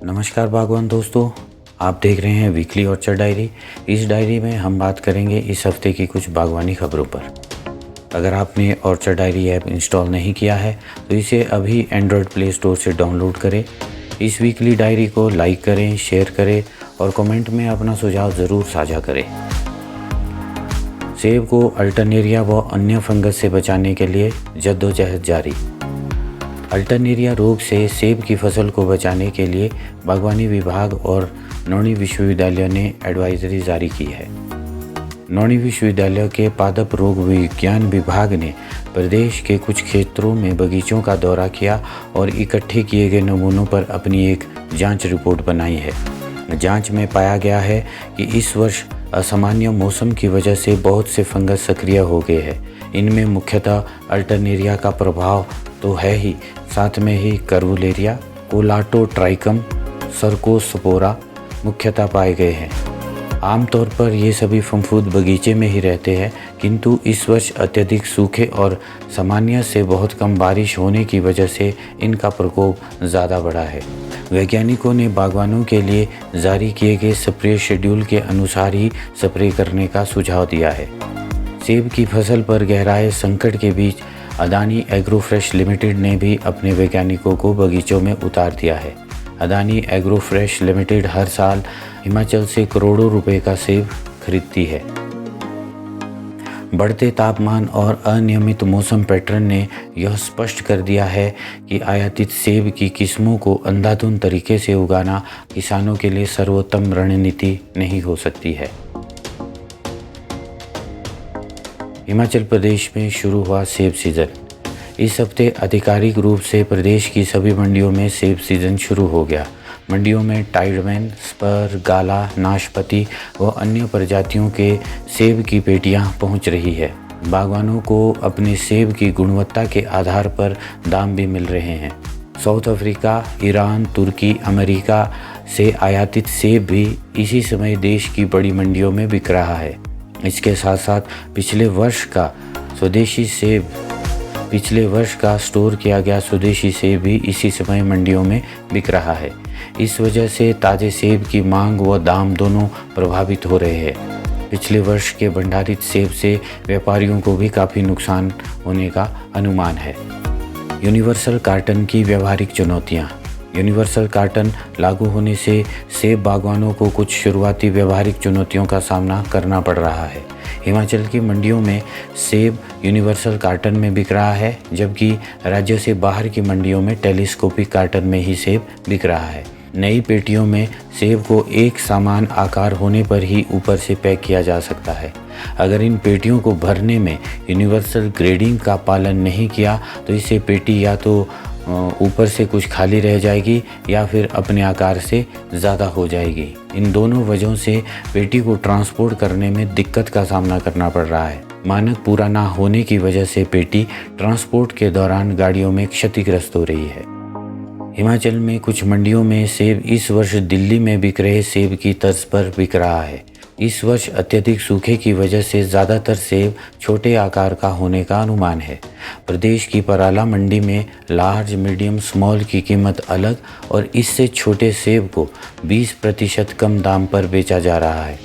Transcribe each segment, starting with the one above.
नमस्कार बागवान दोस्तों, आप देख रहे हैं वीकली ऑर्चर्ड डायरी। इस डायरी में हम बात करेंगे इस हफ्ते की कुछ बागवानी खबरों पर। अगर आपने ऑर्चर्ड डायरी ऐप इंस्टॉल नहीं किया है तो इसे अभी एंड्रॉयड प्ले स्टोर से डाउनलोड करें। इस वीकली डायरी को लाइक करें, शेयर करें और कमेंट में अपना सुझाव ज़रूर साझा करें। सेब को अल्टरनेरिया व अन्य फंगस से बचाने के लिए जद्दोजहद जारी। अल्टरनेरिया रोग से सेब की फसल को बचाने के लिए बागवानी विभाग और नौणी विश्वविद्यालय ने एडवाइजरी जारी की है। नौणी विश्वविद्यालय के पादप रोग विज्ञान विभाग ने प्रदेश के कुछ क्षेत्रों में बगीचों का दौरा किया और इकट्ठे किए गए नमूनों पर अपनी एक जांच रिपोर्ट बनाई है। जांच में पाया गया है कि इस वर्ष असामान्य मौसम की वजह से बहुत से फंगस सक्रिय हो गए हैं। इनमें मुख्यतः अल्टरनेरिया का प्रभाव तो है ही, साथ में ही कर्वुलेरिया, कोलाटोट्राइकम, सर्कोस्पोरा मुख्यतः पाए गए हैं। आमतौर पर ये सभी फफूंद बगीचे में ही रहते हैं, किंतु इस वर्ष अत्यधिक सूखे और सामान्य से बहुत कम बारिश होने की वजह से इनका प्रकोप ज़्यादा बढ़ा है। वैज्ञानिकों ने बागवानों के लिए जारी किए गए स्प्रे शेड्यूल के अनुसार ही स्प्रे करने का सुझाव दिया है। सेब की फसल पर गहराए संकट के बीच अदानी एग्रोफ्रेश लिमिटेड ने भी अपने वैज्ञानिकों को बगीचों में उतार दिया है। अदानी एग्रोफ्रेश लिमिटेड हर साल हिमाचल से करोड़ों रुपए का सेब खरीदती है। बढ़ते तापमान और अनियमित मौसम पैटर्न ने यह स्पष्ट कर दिया है कि आयातित सेब की किस्मों को अंधाधुंध तरीके से उगाना किसानों के लिए सर्वोत्तम रणनीति नहीं हो सकती है। हिमाचल प्रदेश में शुरू हुआ सेब सीज़न। इस हफ्ते आधिकारिक रूप से प्रदेश की सभी मंडियों में सेब सीज़न शुरू हो गया। मंडियों में टाइडमैन, स्पर, गाला, नाशपाती व अन्य प्रजातियों के सेब की पेटियां पहुंच रही है। बागवानों को अपने सेब की गुणवत्ता के आधार पर दाम भी मिल रहे हैं। साउथ अफ्रीका, ईरान, तुर्की, अमेरिका से आयातित सेब भी इसी समय देश की बड़ी मंडियों में बिक रहा है। इसके साथ साथ पिछले वर्ष का स्टोर किया गया स्वदेशी सेब भी इसी समय मंडियों में बिक रहा है। इस वजह से ताज़े सेब की मांग व दाम दोनों प्रभावित हो रहे हैं। पिछले वर्ष के भंडारित सेब से व्यापारियों को भी काफ़ी नुकसान होने का अनुमान है। यूनिवर्सल कार्टन की व्यावहारिक चुनौतियाँ। यूनिवर्सल कार्टन लागू होने से सेब बागवानों को कुछ शुरुआती व्यावहारिक चुनौतियों का सामना करना पड़ रहा है। हिमाचल की मंडियों में सेब यूनिवर्सल कार्टन में बिक रहा है, जबकि राज्य से बाहर की मंडियों में टेलीस्कोपिक कार्टन में ही सेब बिक रहा है। नई पेटियों में सेब को एक समान आकार होने पर ही ऊपर से पैक किया जा सकता है। अगर इन पेटियों को भरने में यूनिवर्सल ग्रेडिंग का पालन नहीं किया तो इससे पेटी या तो ऊपर से कुछ खाली रह जाएगी या फिर अपने आकार से ज़्यादा हो जाएगी। इन दोनों वजहों से पेटी को ट्रांसपोर्ट करने में दिक्कत का सामना करना पड़ रहा है। मानक पूरा ना होने की वजह से पेटी ट्रांसपोर्ट के दौरान गाड़ियों में क्षतिग्रस्त हो रही है। हिमाचल में कुछ मंडियों में सेब इस वर्ष दिल्ली में बिक रहे सेब की तर्ज पर बिक रहा है। इस वर्ष अत्यधिक सूखे की वजह से ज़्यादातर सेब छोटे आकार का होने का अनुमान है। प्रदेश की पराला मंडी में लार्ज, मीडियम, स्मॉल की कीमत अलग और इससे छोटे सेब को 20% कम दाम पर बेचा जा रहा है।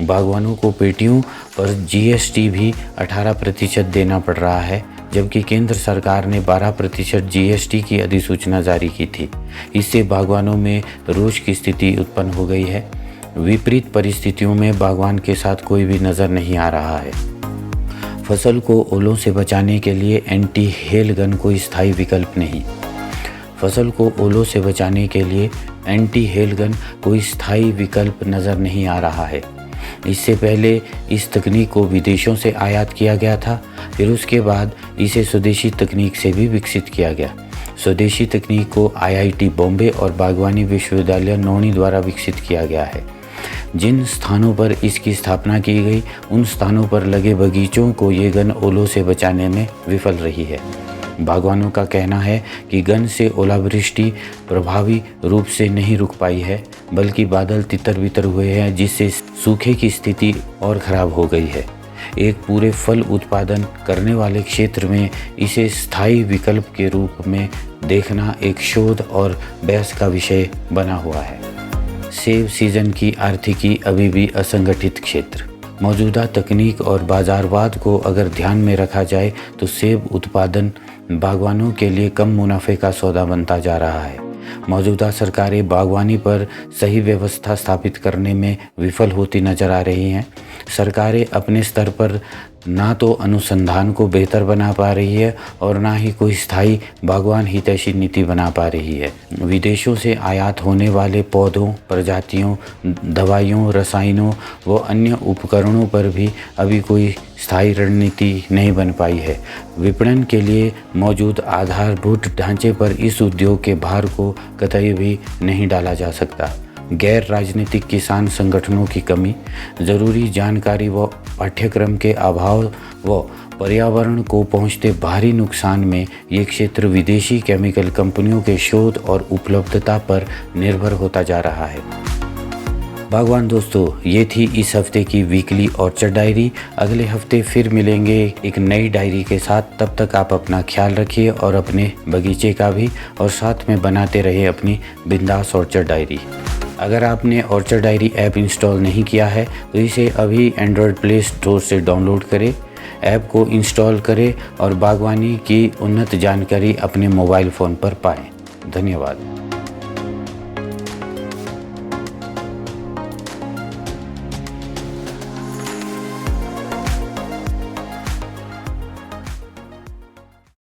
बागवानों को पेटियों पर GST भी 18% देना पड़ रहा है, जबकि केंद्र सरकार ने 12% GST की अधिसूचना जारी की थी। इससे बागवानों में रोष की स्थिति उत्पन्न हो गई है। विपरीत परिस्थितियों में बागवान के साथ कोई भी नज़र नहीं आ रहा है। फसल को ओलों से बचाने के लिए एंटी हेल गन कोई स्थायी विकल्प नहीं। फसल को ओलों से बचाने के लिए एंटी हेल गन कोई स्थायी विकल्प नज़र नहीं आ रहा है। इससे पहले इस तकनीक को विदेशों से आयात किया गया था, फिर उसके बाद इसे स्वदेशी तकनीक से भी विकसित किया गया। स्वदेशी तकनीक को IIT बॉम्बे और बागवानी विश्वविद्यालय नौणी द्वारा विकसित किया गया है। जिन स्थानों पर इसकी स्थापना की गई उन स्थानों पर लगे बगीचों को ये गन ओलों से बचाने में विफल रही है। बागवानों का कहना है कि गन से ओलावृष्टि प्रभावी रूप से नहीं रुक पाई है, बल्कि बादल तितर बितर हुए हैं, जिससे सूखे की स्थिति और खराब हो गई है। एक पूरे फल उत्पादन करने वाले क्षेत्र में इसे स्थायी विकल्प के रूप में देखना एक शोध और बहस का विषय बना हुआ है। सेब सीजन की आर्थिकी अभी भी असंगठित क्षेत्र। मौजूदा तकनीक और बाजारवाद को अगर ध्यान में रखा जाए तो सेब उत्पादन बागवानों के लिए कम मुनाफे का सौदा बनता जा रहा है। मौजूदा सरकारें बागवानी पर सही व्यवस्था स्थापित करने में विफल होती नजर आ रही हैं। सरकारें अपने स्तर पर ना तो अनुसंधान को बेहतर बना पा रही है और ना ही कोई स्थायी बागवान हितैषी नीति बना पा रही है। विदेशों से आयात होने वाले पौधों, प्रजातियों, दवाइयों, रसायनों व अन्य उपकरणों पर भी अभी कोई स्थायी रणनीति नहीं बन पाई है। विपणन के लिए मौजूद आधारभूत ढांचे पर इस उद्योग के भार को कतई भी नहीं डाला जा सकता। गैर राजनीतिक किसान संगठनों की कमी, ज़रूरी जानकारी व पाठ्यक्रम के अभाव व पर्यावरण को पहुंचते भारी नुकसान में ये क्षेत्र विदेशी केमिकल कंपनियों के शोध और उपलब्धता पर निर्भर होता जा रहा है। बागवान दोस्तों, ये थी इस हफ्ते की वीकली ऑर्चर्ड डायरी। अगले हफ्ते फिर मिलेंगे एक नई डायरी के साथ। तब तक आप अपना ख्याल रखिए और अपने बगीचे का भी, और साथ में बनाते रहिए अपनी बिंदास ऑर्चर्ड डायरी। अगर आपने ऑर्चर्ड डायरी ऐप इंस्टॉल नहीं किया है तो इसे अभी एंड्रॉयड प्ले स्टोर से डाउनलोड करें, ऐप को इंस्टॉल करें और बागवानी की उन्नत जानकारी अपने मोबाइल फ़ोन पर पाएं। धन्यवाद।